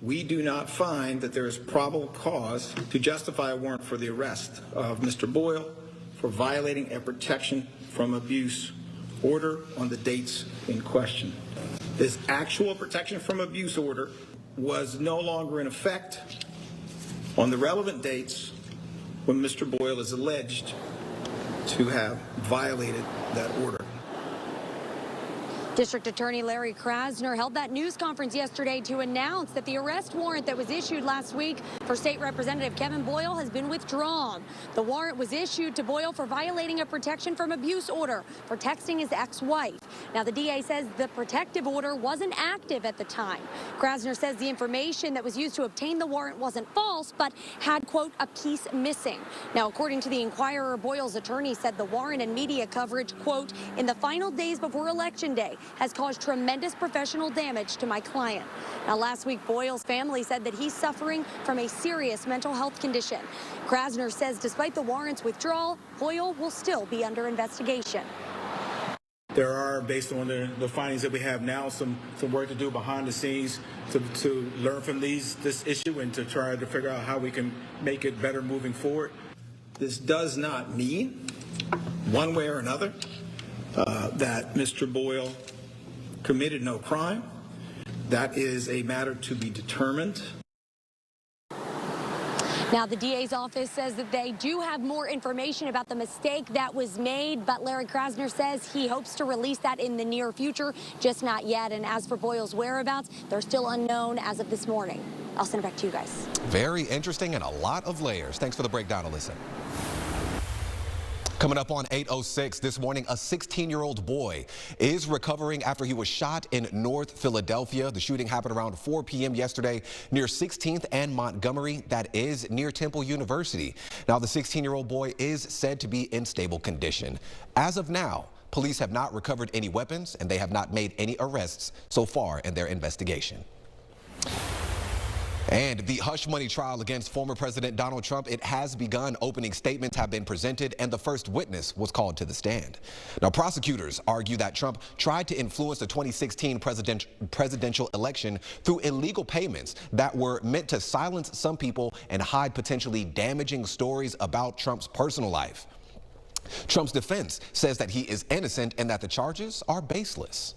we do not find that there is probable cause to justify a warrant for the arrest of Mr. Boyle for violating a protection from abuse order on the dates in question. This actual protection from abuse order was no longer in effect on the relevant dates when Mr. Boyle is alleged to have violated that order. District Attorney Larry Krasner held that news conference yesterday to announce that the arrest warrant that was issued last week for State Representative Kevin Boyle has been withdrawn. The warrant was issued to Boyle for violating a protection from abuse order for texting his ex-wife. Now, the DA says the protective order wasn't active at the time. Krasner says the information that was used to obtain the warrant wasn't false, but had, quote, a piece missing. Now, according to the Inquirer, Boyle's attorney said the warrant and media coverage, quote, in the final days before Election Day, has caused tremendous professional damage to my client. Now, last week, Boyle's family said that he's suffering from a serious mental health condition. Krasner says despite the warrant's withdrawal, Boyle will still be under investigation. There are, based on the findings that we have now, some work to do behind the scenes to learn from this issue and to try to figure out how we can make it better moving forward. This does not mean, one way or another, that Mr. Boyle committed no crime. That is a matter to be determined. Now, the DA's office says that they do have more information about the mistake that was made, but Larry Krasner says he hopes to release that in the near future, just not yet. And as for Boyle's whereabouts, they're still unknown as of this morning. I'll send it back to you guys. Very interesting and a lot of layers. Thanks for the breakdown, Alyssa. Coming up on 8:06 this morning, a 16-year-old boy is recovering after he was shot in North Philadelphia. The shooting happened around 4 p.m. yesterday near 16th and Montgomery. That is near Temple University. Now, the 16-year-old boy is said to be in stable condition. As of now, police have not recovered any weapons and they have not made any arrests so far in their investigation. And the hush money trial against former President Donald Trump, it has begun. Opening statements have been presented and the first witness was called to the stand. Now, prosecutors argue that Trump tried to influence the 2016 presidential election through illegal payments that were meant to silence some people and hide potentially damaging stories about Trump's personal life. Trump's defense says that he is innocent and that the charges are baseless.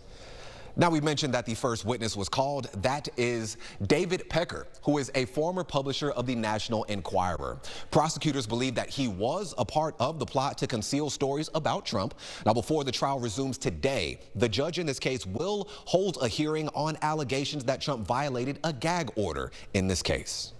Now, we mentioned that the first witness was called. That is David Pecker, who is a former publisher of the National Enquirer. Prosecutors believe that he was a part of the plot to conceal stories about Trump. Now, before the trial resumes today, the judge in this case will hold a hearing on allegations that Trump violated a gag order in this case.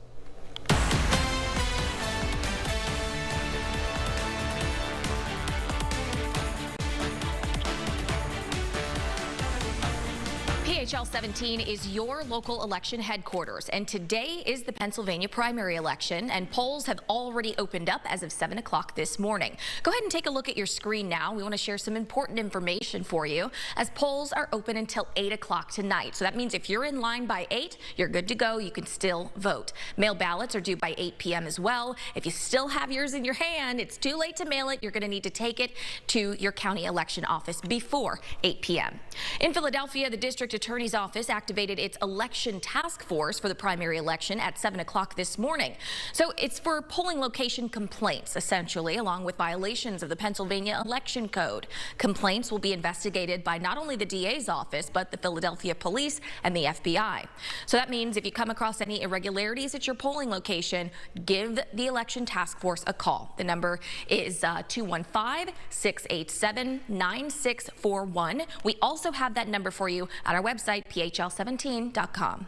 Wphl 17 is your local election headquarters, and today is the Pennsylvania primary election, and polls have already opened up as of 7 o'clock this morning. Go ahead and take a look at your screen now. We want to share some important information for you as polls are open until 8 o'clock tonight. So that means if you're in line by 8, you're good to go. You can still vote. Mail ballots are due by 8 p.m. as well. If you still have yours in your hand, it's too late to mail it. You're going to need to take it to your county election office before 8 p.m. In Philadelphia, the district attorney's office activated its election task force for the primary election at 7 o'clock this morning. So it's for polling location complaints, essentially, along with violations of the Pennsylvania election code. Complaints will be investigated by not only the DA's office, but the Philadelphia police and the FBI. So that means if you come across any irregularities at your polling location, give the election task force a call. The number is 215-687-9641. We also have that number for you at our website, wphl17.com.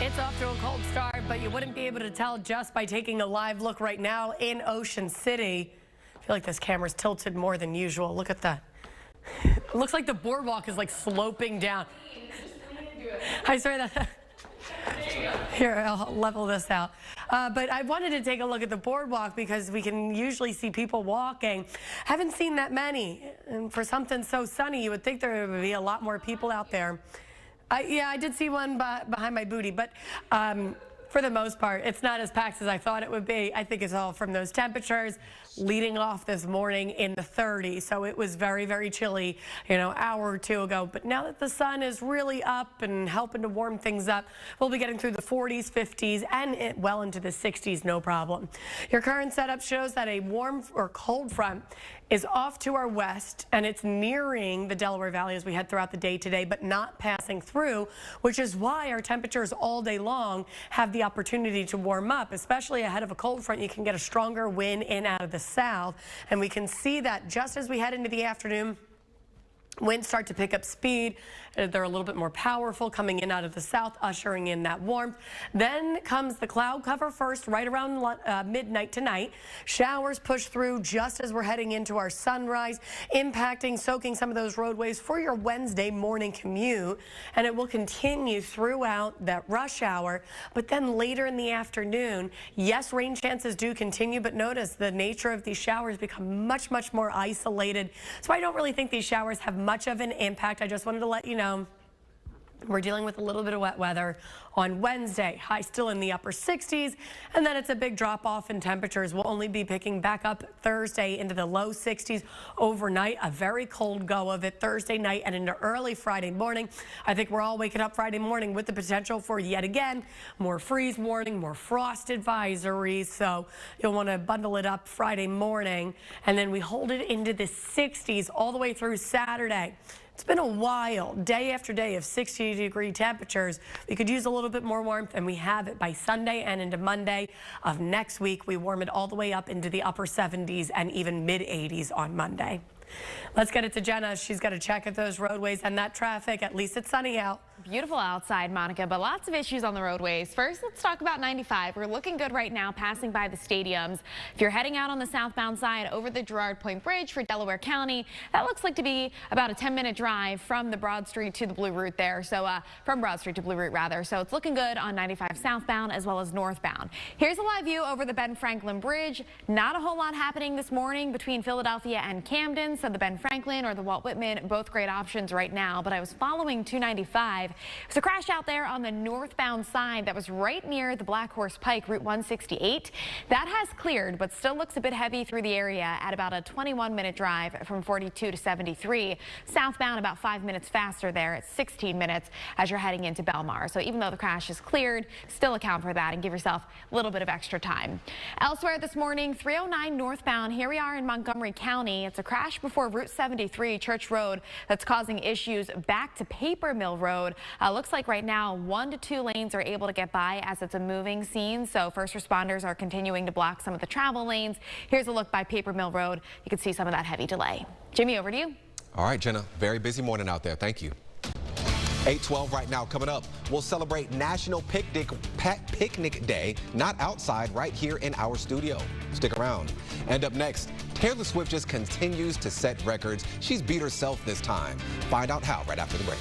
It's off to a cold start, but you wouldn't be able to tell just by taking a live look right now in Ocean City. I feel like this camera's tilted more than usual. Look at that. It looks like the boardwalk is like sloping down. I swear that. Here, I'll level this out. But I wanted to take a look at the boardwalk because we can usually see people walking. Haven't seen that many. And for something so sunny, you would think there would be a lot more people out there. Yeah, I did see one behind my booty. But for the most part. It's not as packed as I thought it would be. I think it's all from those temperatures leading off this morning in the 30s. So it was very, very chilly, hour or two ago. But now that the sun is really up and helping to warm things up, we'll be getting through the 40s, 50s, and well into the 60s, no problem. Your current setup shows that a warm or cold front is off to our west, and it's nearing the Delaware Valley as we head throughout the day today, but not passing through, which is why our temperatures all day long have the opportunity to warm up, especially ahead of a cold front. You can get a stronger wind in out of the south, and we can see that just as we head into the afternoon. Winds start to pick up speed. They're a little bit more powerful coming in out of the south, ushering in that warmth. Then comes the cloud cover first, right around midnight tonight. Showers push through just as we're heading into our sunrise, impacting, soaking some of those roadways for your Wednesday morning commute. And it will continue throughout that rush hour. But then later in the afternoon, yes, rain chances do continue, but notice the nature of these showers become much, much more isolated. So I don't really think these showers have much of an impact. I just wanted to let you know we're dealing with a little bit of wet weather on Wednesday. High still in the upper 60s, and then it's a big drop off in temperatures. We'll only be picking back up Thursday into the low 60s overnight. A very cold go of it Thursday night and into early Friday morning. I think we're all waking up Friday morning with the potential for yet again more freeze warning, more frost advisories. So you'll want to bundle it up Friday morning, and then we hold it into the 60s all the way through Saturday. It's been a while, day after day of 60-degree temperatures. We could use a little bit more warmth, and we have it by Sunday and into Monday of next week. We warm it all the way up into the upper 70s and even mid-80s on Monday. Let's get it to Jenna. She's got to check at those roadways and that traffic. At least it's sunny out. Beautiful outside, Monica, but lots of issues on the roadways. First, let's talk about 95. We're looking good right now, passing by the stadiums. If you're heading out on the southbound side over the Girard Point Bridge for Delaware County, that looks like to be about a 10-minute drive from the Broad Street to the Blue Route there. So from Broad Street to Blue Route, rather. So it's looking good on 95 southbound as well as northbound. Here's a live view over the Ben Franklin Bridge. Not a whole lot happening this morning between Philadelphia and Camden. So the Ben Franklin or the Walt Whitman, both great options right now. But I was following 295. There's a crash out there on the northbound side that was right near the Black Horse Pike, Route 168. That has cleared, but still looks a bit heavy through the area at about a 21-minute drive from 42 to 73. Southbound about 5 minutes faster there at 16 minutes as you're heading into Belmar. So even though the crash is cleared, still account for that and give yourself a little bit of extra time. Elsewhere this morning, 309 northbound. Here we are in Montgomery County. It's a crash before Route 73 Church Road that's causing issues back to Paper Mill Road. Looks like right now 1 to 2 lanes are able to get by as it's a moving scene. So first responders are continuing to block some of the travel lanes. Here's a look by Paper Mill Road. You can see some of that heavy delay. Jimmy, over to you. All right, Jenna, very busy morning out there. Thank you. 8:12 right now. Coming up, we'll celebrate National Picnic Day, not outside, right here in our studio. Stick around. And up next, Taylor Swift just continues to set records. She's beat herself this time. Find out how right after the break.